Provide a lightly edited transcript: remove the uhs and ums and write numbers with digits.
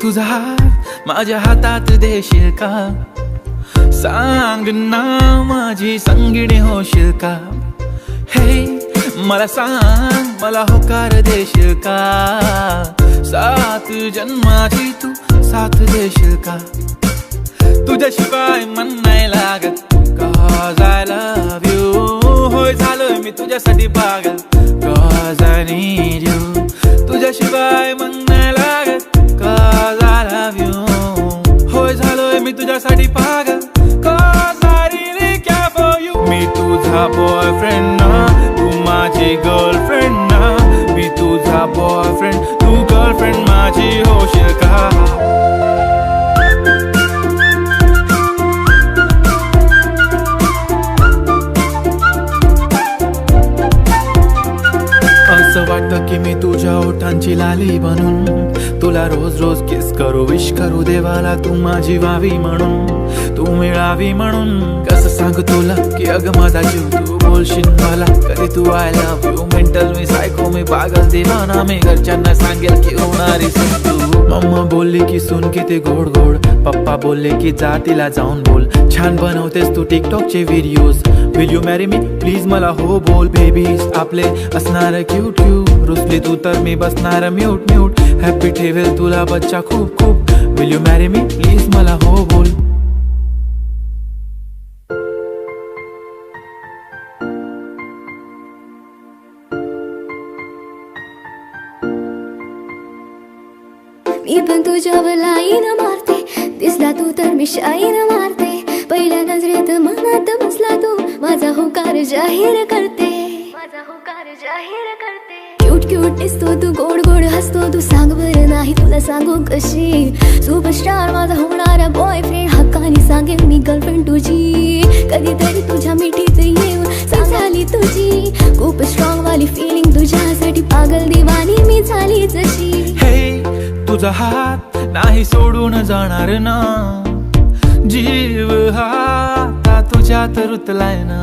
तुझा हात माझ्या हातात देशील का? सांग ना माझी संगिणी होशील का? हे मला सांग, मला होकार देशील का? 7 जन्माची तू साथ देशील का? तुझ्याशिवाय मन नाही लागत, cause I love you. होय झालोय मी तुझ्यासाठी पागल, cause I need you. तुझ्याशिवाय मन नाही लागत, cause I love you. होय झालोय मी तुझ्यासाठी पागल, cause I really care for you. मी तुझा बॉयफ्रेंड ना, तू माझी गर्लफ्रेंड ना. मी तुझा बॉयफ्रेंड, तू गर्लफ्रेंड माझी होशील का? असं वाटतं की मी तुझ्या ओठांची लाली बनून तुला रोज रोज किस करू, विश करू देवाला तू माझी व्हावी म्हणून, तू मिळावी म्हणून. कसं सांगू तुला की अगं माझा जीव, तू बोलशील मला कधी तू आय लव्ह यू. मेंटल मी सायको, मी पागल दिवाना. मी घरच्यांना सांगेल की होणारी सून तू. मम्मा बोलली की सून किती गोड गोड, पप्पा बोलले की जा तिला जाऊन बोल. छान बनवतेस तू टिकटॉकचे videos, will you marry me please मला हो बोल. बेबीज आपले असणार क्यूट क्यूट, रुसली तू तर मी बसणार म्यूट म्यूट. हॅपी ठेवेल तुला बच्चा खूप खूप, will you marry me please मला हो बोल. मी पण तुझ्यावर लाईन मारते, दिसला तू तर मी शाईन मारते. पहिल्या नजरेत मनात बसला तू, माझा होकार जाहीर करते, माझा होकार जाहीर करते. क्यूट क्यूट दिसतो तू, गोड गोड हसतो तू. सांग बरं नाही तुला सांगू कशी, सुपरस्टार माझा होणारा बॉयफ्रेंड. हक्कानी सांगेन मी गर्लफ्रेंड तुझी. कधीतरी तुझ्या मिठीत येऊन सांग झाली तुझी. खूप स्ट्रॉंग वाली फिलिंग तुझ्यासाठी, पागल दिवानी मी झाली जशी. तुझा हात नाही सोडून जाणार ना, जीव हा तुझ्यात रुतलाय ना.